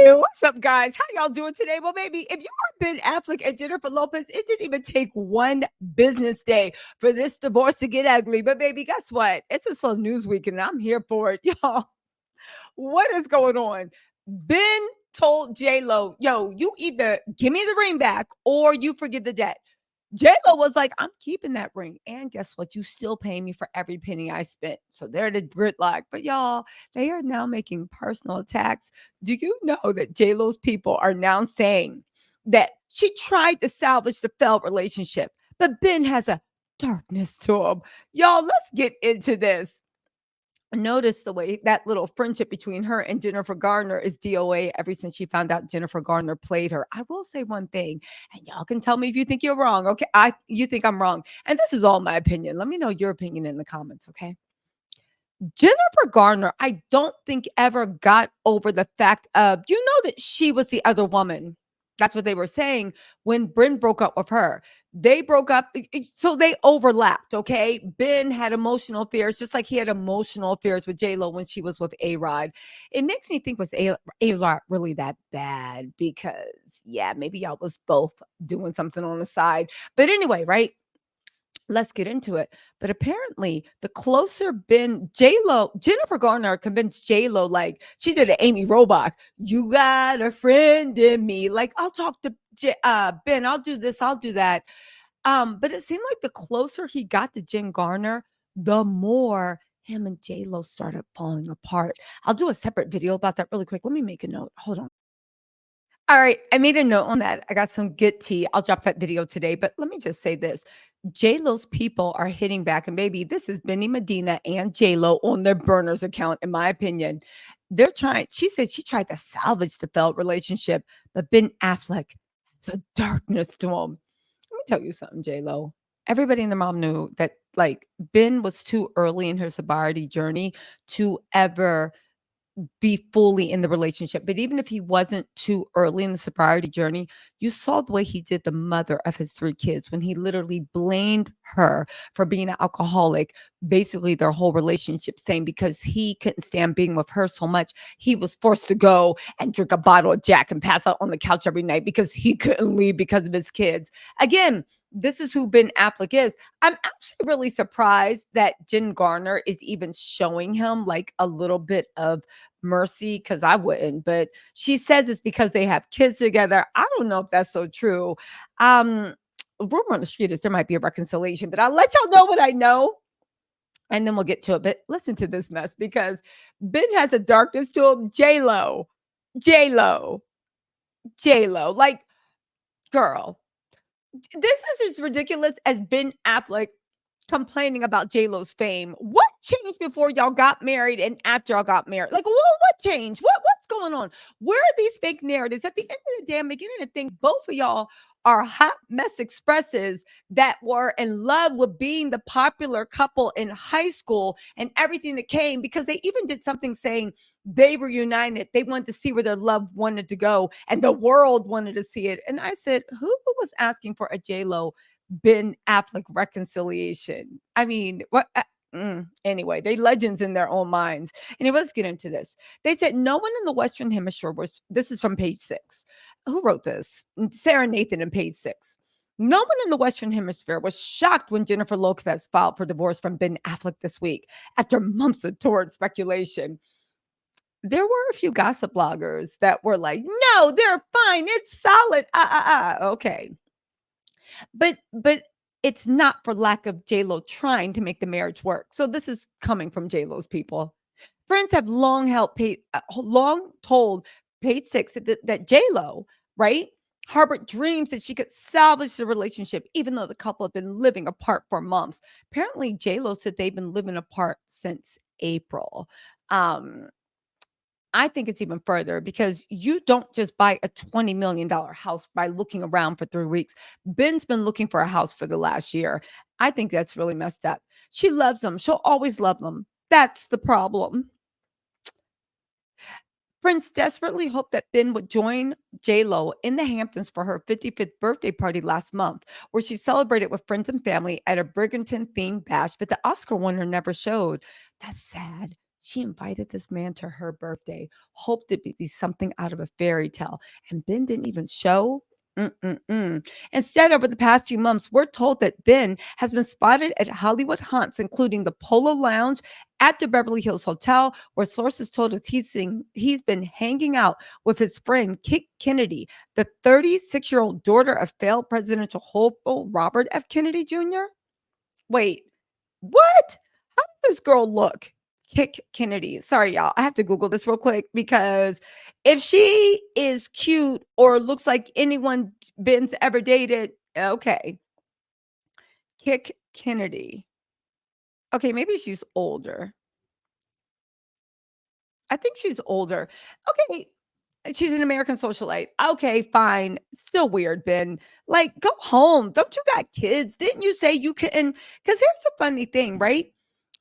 Hey, what's up, guys? How y'all doing today? Well, baby, if you are Ben Affleck and Jennifer Lopez, it didn't even take one business day for this divorce to get ugly. But, baby, guess what? It's a slow news week, and I'm here for it, y'all. What is going on? Ben told J Lo, "Yo, you either give me the ring back or you forget the debt." J-Lo was like, "I'm keeping that ring. And guess what? You still pay me for every penny I spent." So they're the gridlock. But y'all, they are now making personal attacks. Do you know that J-Lo's people are now saying that she tried to salvage the failed relationship, but Ben has a darkness to him? Y'all, let's get into this. Notice the way that little friendship between her and Jennifer Garner is DOA ever since she found out Jennifer Garner played her. I will say one thing, and y'all can tell me if you think you're wrong. Okay. You think I'm wrong. And this is all my opinion. Let me know your opinion in the comments. Okay. Jennifer Garner, I don't think ever got over the fact of, that she was the other woman. That's what they were saying when Bryn broke up with her. They broke up, so they overlapped. Okay, Ben had emotional fears, just like he had emotional fears with J Lo when she was with A Rod. It makes me think, was A Rod really that bad? Because yeah, maybe y'all was both doing something on the side. But anyway, right? Let's get into it. But apparently, the closer Ben J Lo, Jennifer Garner convinced J Lo, like she did an Amy Robach. You got a friend in me. Like I'll talk to Ben. I'll do this. I'll do that. But it seemed like the closer he got to Jen Garner, the more him and J Lo started falling apart. I'll do a separate video about that really quick. Let me make a note. Hold on. All right, I made a note on that. I got some good tea. I'll drop that video today, but let me just say this. J-Lo's people are hitting back, and baby, this is Benny Medina and J-Lo on their burners account, in my opinion. They're trying, she said she tried to salvage the failed relationship, but Ben Affleck has a darkness to him. Let me tell you something, J-Lo. Everybody in the mom knew that like Ben was too early in her sobriety journey to ever be fully in the relationship. But even if he wasn't too early in the sobriety journey, you saw the way he did the mother of his three kids when he literally blamed her for being an alcoholic, basically their whole relationship, saying because he couldn't stand being with her so much, he was forced to go and drink a bottle of Jack and pass out on the couch every night because he couldn't leave because of his kids. Again, this is who Ben Affleck is. I'm actually really surprised that Jen Garner is even showing him like a little bit of mercy, because I wouldn't, but she says it's because they have kids together. I don't know if that's so true. Um, Rumor on the street is there might be a reconciliation, but I'll let y'all know what I know. And then we'll get to it. But listen to this mess because Ben has a darkness to him. J-Lo, J-Lo, J-Lo. Like, girl, this is as ridiculous as Ben Affleck complaining about J-Lo's fame. What changed before y'all got married and after y'all got married? Like, what changed? What's going on? Where are these fake narratives? At the end of the day, I'm beginning to think both of y'all are hot mess expresses that were in love with being the popular couple in high school and everything that came, because they even did something saying they were united. They wanted to see where their love wanted to go and the world wanted to see it. And I said, who was asking for a J-Lo Ben Affleck reconciliation? I mean, what? Anyway, they legends in their own minds. Anyway, let's get into this. They said no one in the Western Hemisphere was. This is from page 6. Who wrote this? Sarah Nathan in page 6. No one in the Western Hemisphere was shocked when Jennifer Lopez filed for divorce from Ben Affleck this week after months of torrid speculation. There were a few gossip bloggers that were like, "No, they're fine. It's solid." Okay. But it's not for lack of J-Lo trying to make the marriage work. So this is coming from J-Lo's people. Friends have long told Page Six that J-Lo, right, harbored dreams that she could salvage the relationship, even though the couple have been living apart for months. Apparently, J-Lo said they've been living apart since April. Um, I think it's even further because you don't just buy a $20 million house by looking around for 3 weeks. Ben's been looking for a house for the last year. I think that's really messed up. She loves them. She'll always love them. That's the problem. Friends desperately hoped that Ben would join J-Lo in the Hamptons for her 55th birthday party last month, where she celebrated with friends and family at a Brigantine themed bash, but the Oscar winner never showed. That's sad. She invited this man to her birthday, hoped it would be something out of a fairy tale, and Ben didn't even show. Mm-mm-mm. Instead, over the past few months, we're told that Ben has been spotted at Hollywood haunts, including the Polo Lounge at the Beverly Hills Hotel, where sources told us he's been hanging out with his friend Kit Kennedy, the 36-year-old daughter of failed presidential hopeful Robert F. Kennedy Jr. Wait, what? How does this girl look? Kick Kennedy. Sorry, y'all. I have to Google this real quick because if she is cute or looks like anyone Ben's ever dated, okay. Kick Kennedy. Okay, maybe she's older. I think she's older. Okay. She's an American socialite. Okay, fine. Still weird, Ben. Like, go home. Don't you got kids? Didn't you say you couldn't? Because here's the funny thing, right?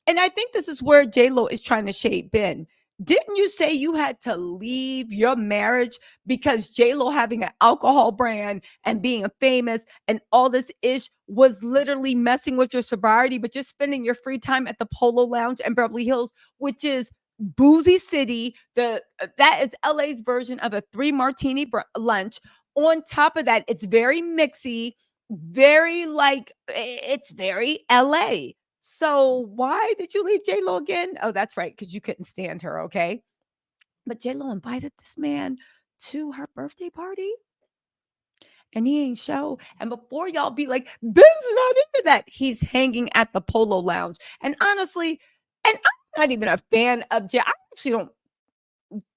And I think this is where J-Lo is trying to shade Ben. Didn't you say you had to leave your marriage because J-Lo having an alcohol brand and being a famous and all this ish was literally messing with your sobriety, but just spending your free time at the Polo Lounge in Beverly Hills, which is boozy city. That is LA's version of a three martini lunch. On top of that, it's very mixy, very like it's very LA. So why did you leave J Lo again? Oh, that's right, because you couldn't stand her. Okay, but J Lo invited this man to her birthday party, and he ain't show. And before y'all be like, Ben's not into that, he's hanging at the Polo Lounge. And honestly, and I'm not even a fan of J. I actually don't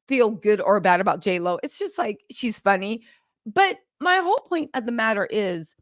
feel good or bad about J Lo. It's just like she's funny, but my whole point of the matter is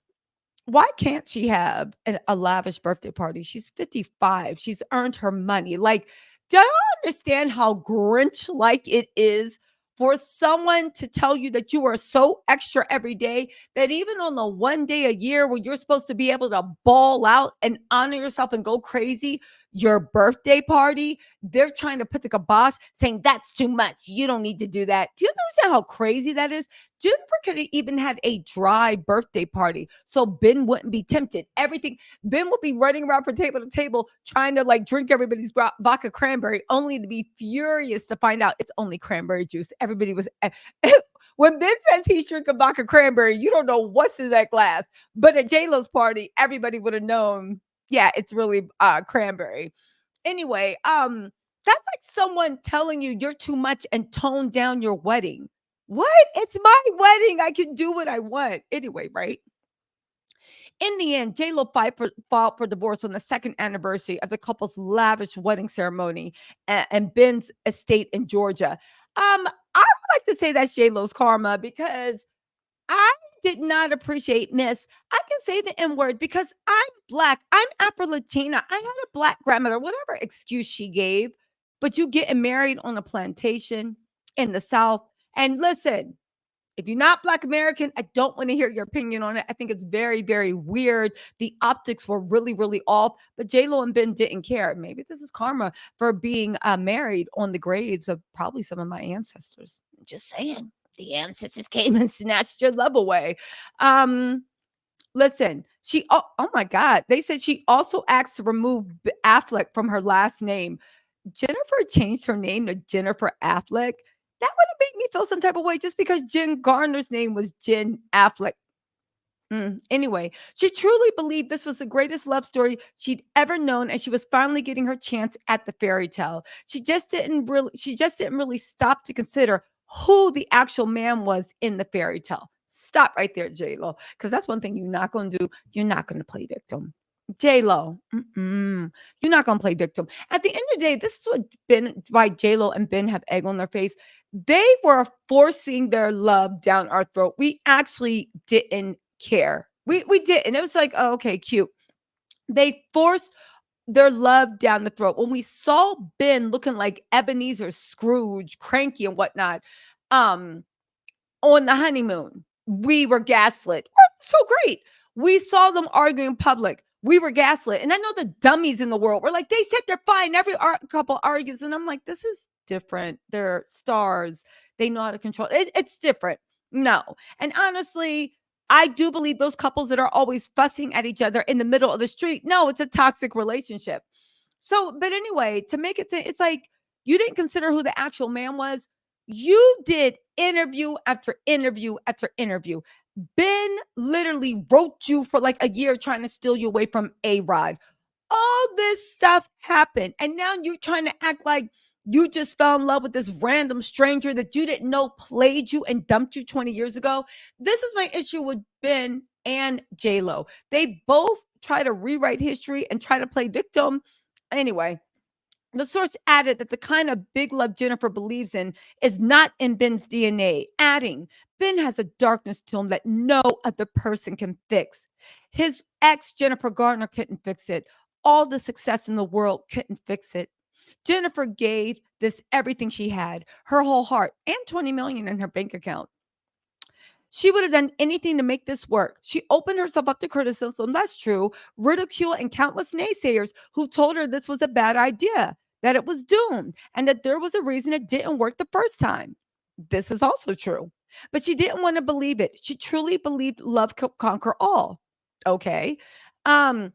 why can't she have a lavish birthday party? She's 55. She's earned her money. Like, do you understand how Grinch like it is for someone to tell you that you are so extra every day that even on the one day a year where you're supposed to be able to ball out and honor yourself and go crazy, your birthday party, they're trying to put the kibosh saying that's too much. You don't need to do that. Do you understand how crazy that is? Jennifer could have even had a dry birthday party so Ben wouldn't be tempted. Everything Ben would be running around from table to table trying to like drink everybody's vodka cranberry, only to be furious to find out it's only cranberry juice. Everybody was when Ben says he's drinking vodka cranberry, you don't know what's in that glass. But at J Lo's party, everybody would have known. Yeah, it's really cranberry. Anyway, that's like someone telling you you're too much and tone down your wedding. What? It's my wedding. I can do what I want. Anyway, right? In the end, J-Lo filed for divorce on the second anniversary of the couple's lavish wedding ceremony and Ben's estate in Georgia. I would like to say that's J-Lo's karma because I did not appreciate Miss. I can say the N word because I'm black. I'm Afro Latina. I had a black grandmother, whatever excuse she gave, but you getting married on a plantation in the South. And listen, if you're not Black American, I don't want to hear your opinion on it. I think it's very, very weird. The optics were really, really off, but J-Lo and Ben didn't care. Maybe this is karma for being married on the graves of probably some of my ancestors. Just saying. The ancestors came and snatched your love away. Listen, oh my God. They said she also asked to remove Affleck from her last name. Jennifer changed her name to Jennifer Affleck. That would have made me feel some type of way just because Jen Garner's name was Jen Affleck. Anyway, she truly believed this was the greatest love story she'd ever known, and she was finally getting her chance at the fairy tale. She just didn't really stop to consider who the actual man was in the fairy tale. Stop right there, J Lo, because that's one thing you're not going to do. You're not going to play victim. J Lo, you're not gonna play victim. At the end of the day, this is why J Lo and Ben have egg on their face. They were forcing their love down our throat. We actually didn't care. We didn't. It was like, oh, okay, cute. They forced their love down the throat. When we saw Ben looking like Ebenezer Scrooge, cranky and whatnot, um, on the honeymoon, we were gaslit. So great. We saw them arguing in public. We were gaslit. And I know the dummies in the world were like, they said they're fine. Every couple argues. And I'm like, this is different. They're stars. They know how to control it. It's different. No. And honestly, I do believe those couples that are always fussing at each other in the middle of the street. No, it's a toxic relationship. So, but anyway, to make it to, it's like, You didn't consider who the actual man was. You did interview after interview after interview. Ben literally wrote you for like a year trying to steal you away from A-Rod. All this stuff happened. And now you're trying to act like you just fell in love with this random stranger that you didn't know played you and dumped you 20 years ago. This is my issue with Ben and J-Lo. They both try to rewrite history and try to play victim. Anyway, the source added that the kind of big love Jennifer believes in is not in Ben's DNA, adding, Ben has a darkness to him that no other person can fix. His ex, Jennifer Garner, couldn't fix it. All the success in the world couldn't fix it. Jennifer gave this everything she had, her whole heart, and 20 million in her bank account. She would have done anything to make this work. She opened herself up to criticism, that's true, ridicule, and countless naysayers who told her this was a bad idea, that it was doomed, and that there was a reason it didn't work the first time. This is also true. But she didn't want to believe it. She truly believed love could conquer all. Okay. Um,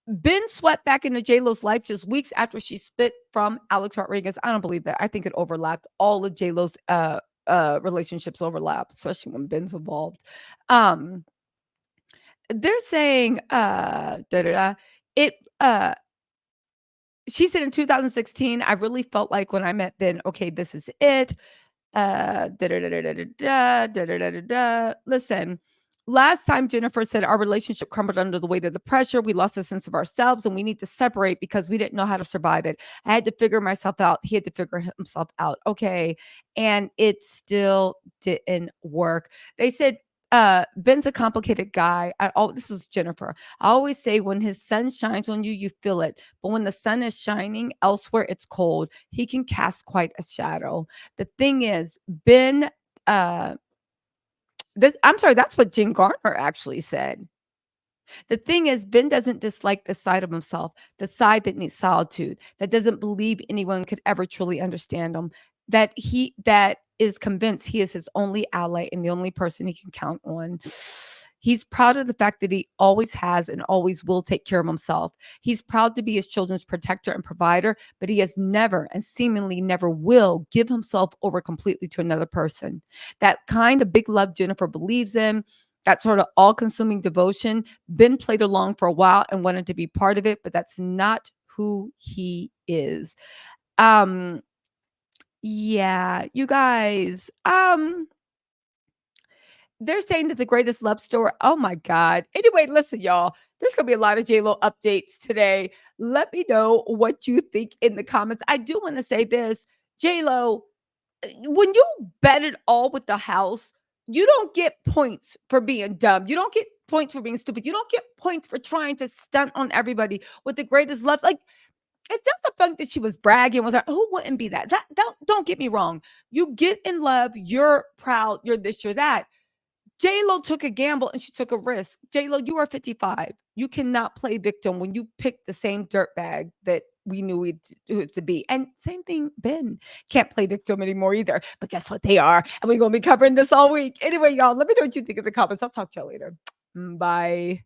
Ben swept back into J-Lo's life just weeks after she split from Alex Rodriguez. I don't believe that. I think it overlapped. All of J-Lo's relationships overlap, especially when Ben's involved. Um, they're saying da, da, da, it she said in 2016, I really felt like when I met Ben, okay, this is it. Da, da, da, da, da, da, da, da, da, da, da. Listen, last time Jennifer said our relationship crumbled under the weight of the pressure. We lost a sense of ourselves and we need to separate because we didn't know how to survive it. I had to figure myself out. He had to figure himself out. Okay. And it still didn't work. They said, Ben's a complicated guy. This is Jennifer. I always say when his sun shines on you, you feel it. But when the sun is shining elsewhere, it's cold. He can cast quite a shadow. The thing is, Ben, I'm sorry, that's what Jen Garner actually said. The thing is, Ben doesn't dislike the side of himself, the side that needs solitude, that doesn't believe anyone could ever truly understand him, that is convinced he is his only ally and the only person he can count on. He's proud of the fact that he always has and always will take care of himself. He's proud to be his children's protector and provider, but he has never and seemingly never will give himself over completely to another person. That kind of big love Jennifer believes in, that sort of all-consuming devotion, Ben played along for a while and wanted to be part of it, but that's not who he is. Um, yeah, you guys. They're saying that the greatest love story. Oh my God. Anyway, listen, y'all. There's gonna be a lot of JLo updates today. Let me know what you think in the comments. I do want to say this, JLo. When you bet it all with the house, you don't get points for being dumb. You don't get points for being stupid. You don't get points for trying to stunt on everybody with the greatest love. Like, it's not the fact that she was bragging. Was like, who wouldn't be that? Don't get me wrong. You get in love. You're proud. You're this. You're that. J-Lo took a gamble and she took a risk. J-Lo, you are 55. You cannot play victim when you pick the same dirtbag that we knew it to be. And same thing, Ben can't play victim anymore either. But guess what? They are. And we're going to be covering this all week. Anyway, y'all, let me know what you think in the comments. I'll talk to y'all later. Bye.